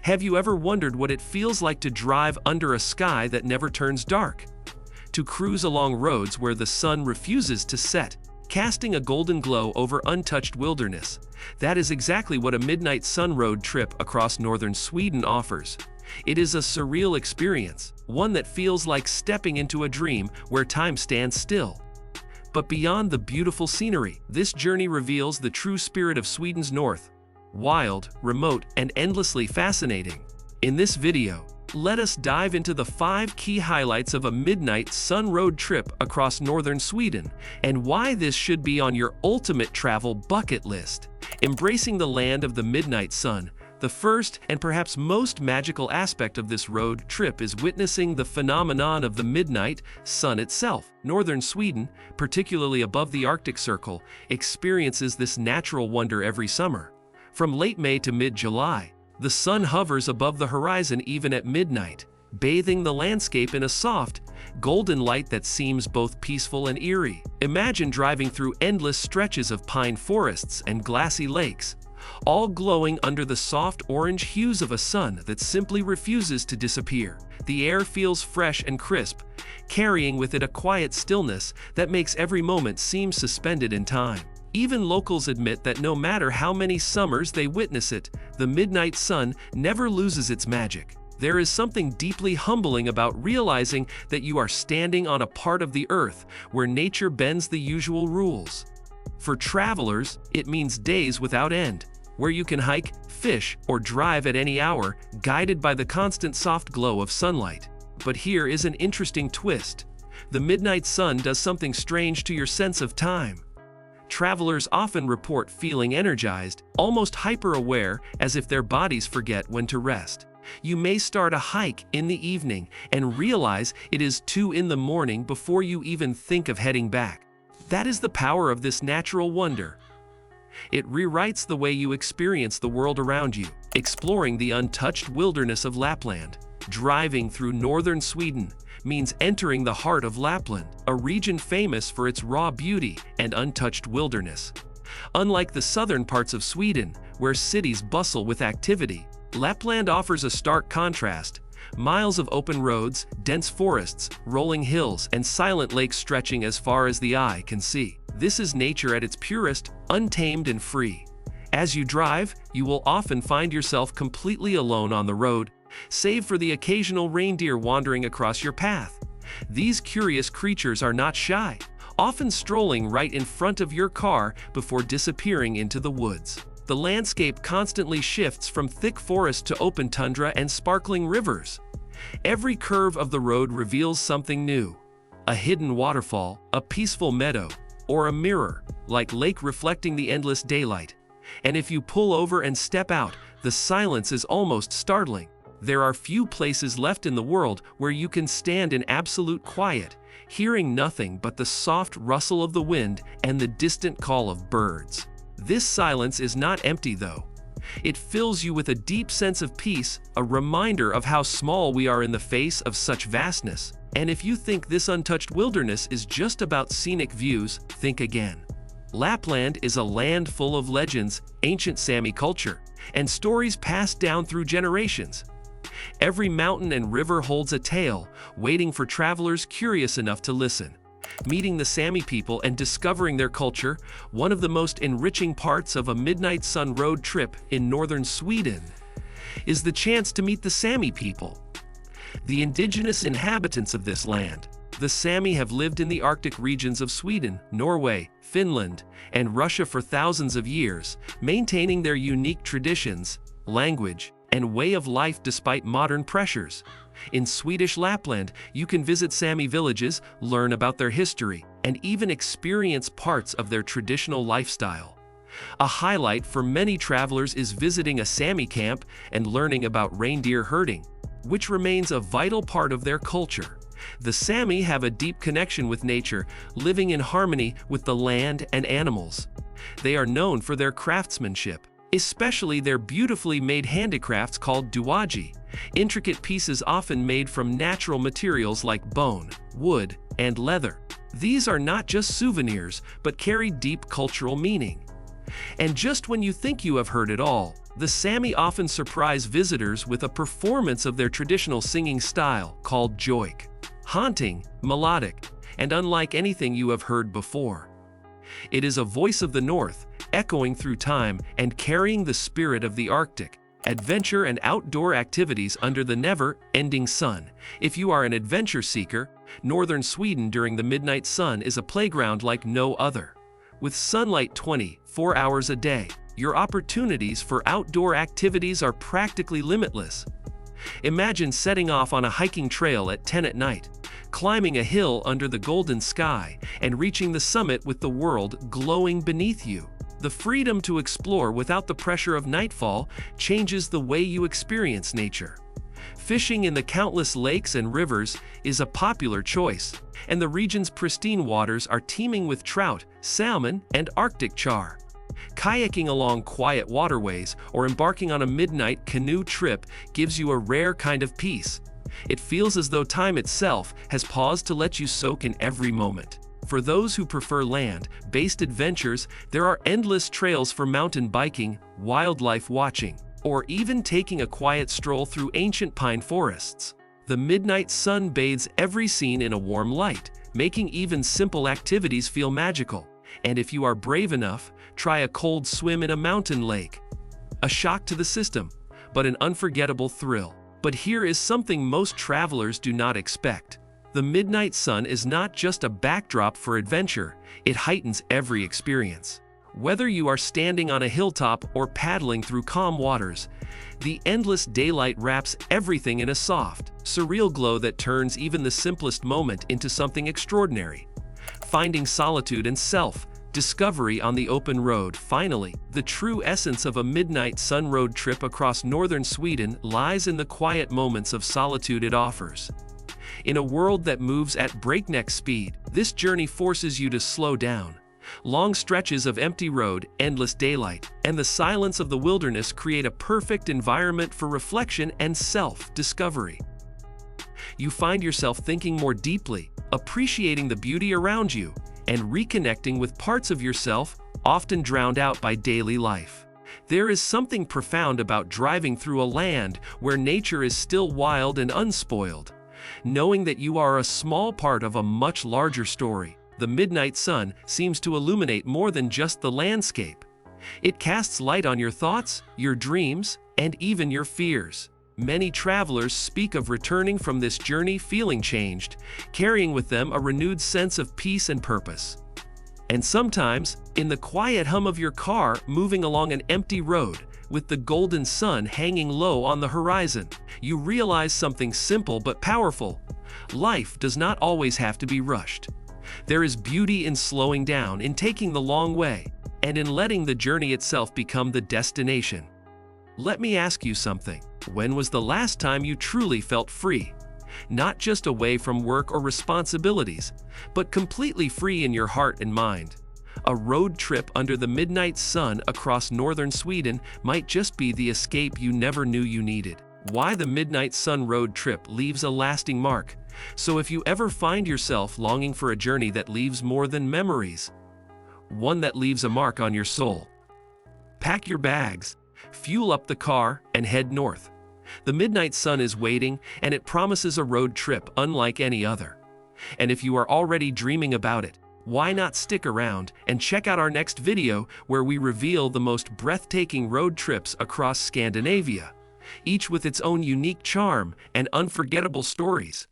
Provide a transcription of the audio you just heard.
Have you ever wondered what it feels like to drive under a sky that never turns dark? To cruise along roads where the sun refuses to set, casting a golden glow over untouched wilderness? That is exactly what a midnight sun road trip across northern Sweden offers. It is a surreal experience, one that feels like stepping into a dream where time stands still. But beyond the beautiful scenery, this journey reveals the true spirit of Sweden's north: wild, remote, and endlessly fascinating. In this video, let us dive into the 5 key highlights of a midnight sun road trip across northern Sweden, and why this should be on your ultimate travel bucket list. Embracing the land of the midnight sun, the first and perhaps most magical aspect of this road trip is witnessing the phenomenon of the midnight sun itself. Northern Sweden, particularly above the Arctic Circle, experiences this natural wonder every summer. From late May to mid-July, the sun hovers above the horizon even at midnight, bathing the landscape in a soft, golden light that seems both peaceful and eerie. Imagine driving through endless stretches of pine forests and glassy lakes, all glowing under the soft orange hues of a sun that simply refuses to disappear. The air feels fresh and crisp, carrying with it a quiet stillness that makes every moment seem suspended in time. Even locals admit that no matter how many summers they witness it, the midnight sun never loses its magic. There is something deeply humbling about realizing that you are standing on a part of the earth where nature bends the usual rules. For travelers, it means days without end, where you can hike, fish, or drive at any hour, guided by the constant soft glow of sunlight. But here is an interesting twist. The midnight sun does something strange to your sense of time. Travelers often report feeling energized, almost hyper-aware, as if their bodies forget when to rest. You may start a hike in the evening and realize it is 2 in the morning before you even think of heading back. That is the power of this natural wonder. It rewrites the way you experience the world around you. Exploring the untouched wilderness of Lapland, driving through northern Sweden, means entering the heart of Lapland, a region famous for its raw beauty and untouched wilderness. Unlike the southern parts of Sweden, where cities bustle with activity, Lapland offers a stark contrast. Miles of open roads, dense forests, rolling hills, and silent lakes stretching as far as the eye can see. This is nature at its purest, untamed and free. As you drive, you will often find yourself completely alone on the road, save for the occasional reindeer wandering across your path. These curious creatures are not shy, often strolling right in front of your car before disappearing into the woods. The landscape constantly shifts from thick forest to open tundra and sparkling rivers. Every curve of the road reveals something new: a hidden waterfall, a peaceful meadow, or a mirror-like lake reflecting the endless daylight. And if you pull over and step out, the silence is almost startling. There are few places left in the world where you can stand in absolute quiet, hearing nothing but the soft rustle of the wind and the distant call of birds. This silence is not empty, though. It fills you with a deep sense of peace, a reminder of how small we are in the face of such vastness. And if you think this untouched wilderness is just about scenic views, think again. Lapland is a land full of legends, ancient Sámi culture, and stories passed down through generations. Every mountain and river holds a tale, waiting for travelers curious enough to listen. Meeting the Sámi people and discovering their culture, one of the most enriching parts of a midnight sun road trip in northern Sweden, is the chance to meet the Sámi people, the indigenous inhabitants of this land. The Sámi have lived in the Arctic regions of Sweden, Norway, Finland, and Russia for thousands of years, maintaining their unique traditions, language, and way of life despite modern pressures. In Swedish Lapland, you can visit Sámi villages, learn about their history, and even experience parts of their traditional lifestyle. A highlight for many travelers is visiting a Sámi camp and learning about reindeer herding, which remains a vital part of their culture. The Sámi have a deep connection with nature, living in harmony with the land and animals. They are known for their craftsmanship, especially their beautifully made handicrafts called duwaji, intricate pieces often made from natural materials like bone, wood, and leather. These are not just souvenirs, but carry deep cultural meaning. And just when you think you have heard it all, The Sámi often surprise visitors with a performance of their traditional singing style called joik. Haunting, melodic, and unlike anything you have heard before. It is a voice of the North, echoing through time and carrying the spirit of the Arctic. Adventure and outdoor activities under the never-ending sun. If you are an adventure seeker, northern Sweden during the midnight sun is a playground like no other. With sunlight 24 hours a day, your opportunities for outdoor activities are practically limitless. Imagine setting off on a hiking trail at 10 at night, climbing a hill under the golden sky, and reaching the summit with the world glowing beneath you. The freedom to explore without the pressure of nightfall changes the way you experience nature. Fishing in the countless lakes and rivers is a popular choice, and the region's pristine waters are teeming with trout, salmon, and Arctic char. Kayaking along quiet waterways or embarking on a midnight canoe trip gives you a rare kind of peace. It feels as though time itself has paused to let you soak in every moment. For those who prefer land-based adventures, there are endless trails for mountain biking, wildlife watching, or even taking a quiet stroll through ancient pine forests. The midnight sun bathes every scene in a warm light, making even simple activities feel magical. And if you are brave enough, try a cold swim in a mountain lake. A shock to the system, but an unforgettable thrill. But here is something most travelers do not expect. The midnight sun is not just a backdrop for adventure, it heightens every experience. Whether you are standing on a hilltop or paddling through calm waters, the endless daylight wraps everything in a soft, surreal glow that turns even the simplest moment into something extraordinary. Finding solitude and self-discovery on the open road. Finally, the true essence of a midnight sun road trip across northern Sweden lies in the quiet moments of solitude it offers. In a world that moves at breakneck speed, this journey forces you to slow down. Long stretches of empty road, endless daylight, and the silence of the wilderness create a perfect environment for reflection and self-discovery. You find yourself thinking more deeply, appreciating the beauty around you, and reconnecting with parts of yourself often drowned out by daily life. There is something profound about driving through a land where nature is still wild and unspoiled. Knowing that you are a small part of a much larger story, the midnight sun seems to illuminate more than just the landscape. It casts light on your thoughts, your dreams, and even your fears. Many travelers speak of returning from this journey feeling changed, carrying with them a renewed sense of peace and purpose. And sometimes, in the quiet hum of your car moving along an empty road, with the golden sun hanging low on the horizon, you realize something simple but powerful. Life does not always have to be rushed. There is beauty in slowing down, in taking the long way, and in letting the journey itself become the destination. Let me ask you something. When was the last time you truly felt free? Not just away from work or responsibilities, but completely free in your heart and mind. A road trip under the midnight sun across northern Sweden might just be the escape you never knew you needed. Why the midnight sun road trip leaves a lasting mark. So if you ever find yourself longing for a journey that leaves more than memories, one that leaves a mark on your soul, pack your bags, fuel up the car, and head north. The midnight sun is waiting, and it promises a road trip unlike any other. And if you are already dreaming about it, why not stick around and check out our next video where we reveal the most breathtaking road trips across Scandinavia, each with its own unique charm and unforgettable stories.